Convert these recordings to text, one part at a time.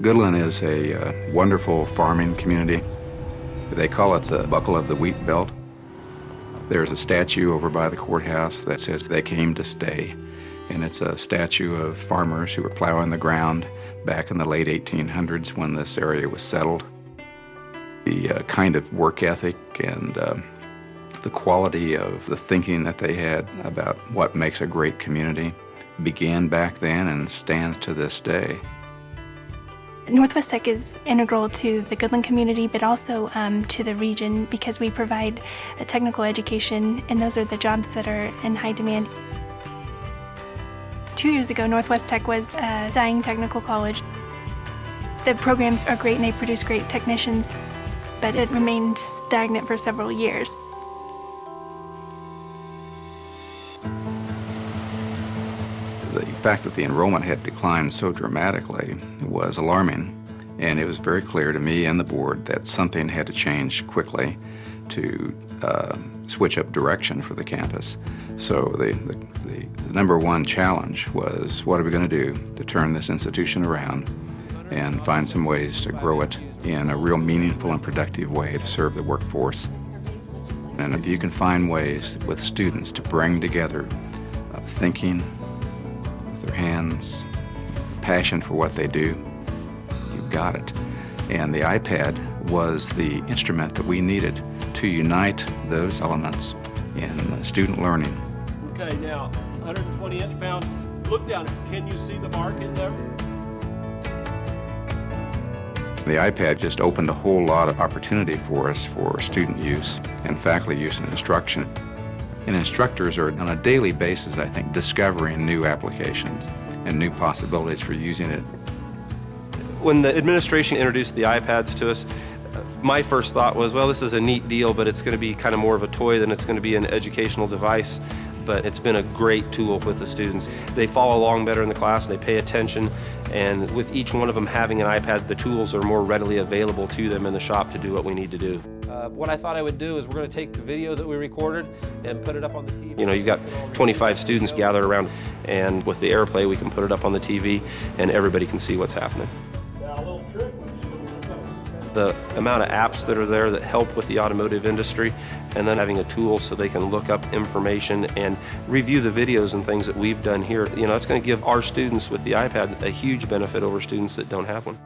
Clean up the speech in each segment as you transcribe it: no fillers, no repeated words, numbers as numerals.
Goodland is a wonderful farming community. They call it the buckle of the wheat belt. There's a statue over by the courthouse that says they came to stay. And it's a statue of farmers who were plowing the ground back in the late 1800s when this area was settled. The kind of work ethic and the quality of the thinking that they had about what makes a great community began back then and stands to this day. Northwest Tech is integral to the Goodland community, but also to the region because we provide a technical education, and those are the jobs that are in high demand. 2 years ago, Northwest Tech was a dying technical college. The programs are great and they produce great technicians, but it remained stagnant for several years. The fact that the enrollment had declined so dramatically was alarming, and it was very clear to me and the board that something had to change quickly to switch up direction for the campus. So the number one challenge was, what are we going to do to turn this institution around and find some ways to grow it in a real meaningful and productive way to serve the workforce. And if you can find ways with students to bring together thinking with their hands, passion for what they do, you've got it. And the iPad was the instrument that we needed to unite those elements in student learning. Okay, now 120 inch-pound. Look down. Can you see the mark in there? The iPad just opened a whole lot of opportunity for us for student use and faculty use in instruction. And instructors are on a daily basis, I think, discovering new applications and new possibilities for using it. When the administration introduced the iPads to us, my first thought was, well, this is a neat deal, but it's going to be kind of more of a toy than it's going to be an educational device. But it's been a great tool with the students. They follow along better in the class, they pay attention, and with each one of them having an iPad, the tools are more readily available to them in the shop to do what we need to do. What I thought I would do is we're going to take the video that we recorded and put it up on the TV. You know, you've got 25 students gathered around, and with the AirPlay we can put it up on the TV and everybody can see what's happening. The amount of apps that are there that help with the automotive industry, and then having a tool so they can look up information and review the videos and things that we've done here. You know, it's going to give our students with the iPad a huge benefit over students that don't have one.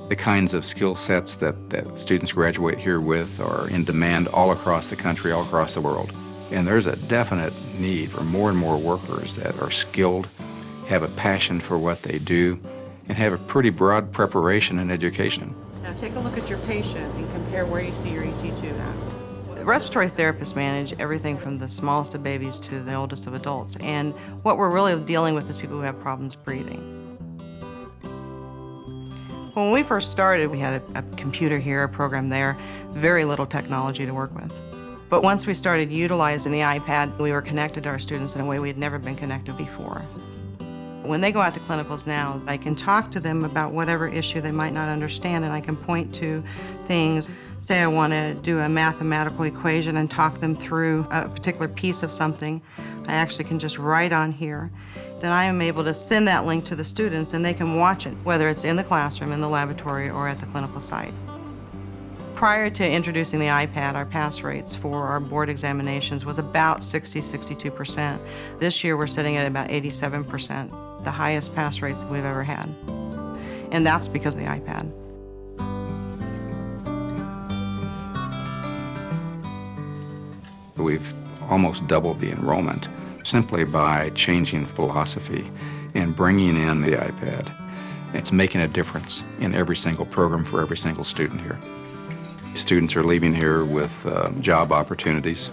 The kinds of skill sets that students graduate here with are in demand all across the country, all across the world. And there's a definite need for more and more workers that are skilled, have a passion for what they do, and have a pretty broad preparation in education. Now take a look at your patient and compare where you see your ET2 at. Respiratory therapists manage everything from the smallest of babies to the oldest of adults, and what we're really dealing with is people who have problems breathing. When we first started, we had a computer here, a program there, very little technology to work with. But once we started utilizing the iPad, we were connected to our students in a way we had never been connected before. When they go out to clinicals now, I can talk to them about whatever issue they might not understand, and I can point to things. Say I want to do a mathematical equation and talk them through a particular piece of something. I actually can just write on here. Then I am able to send that link to the students and they can watch it, whether it's in the classroom, in the laboratory, or at the clinical site. Prior to introducing the iPad, our pass rates for our board examinations was about 60–62%. This year we're sitting at about 87%, the highest pass rates we've ever had. And that's because of the iPad. We've almost doubled the enrollment simply by changing philosophy and bringing in the iPad. It's making a difference in every single program for every single student here. Students are leaving here with job opportunities.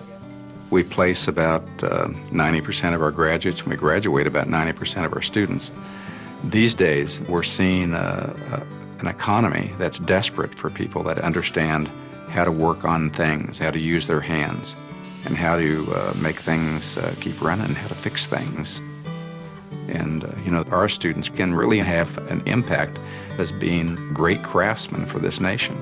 We place about 90% of our graduates, and we graduate about 90% of our students. These days, we're seeing an economy that's desperate for people that understand how to work on things, how to use their hands, and how to make things keep running, how to fix things. And, you know, our students can really have an impact as being great craftsmen for this nation.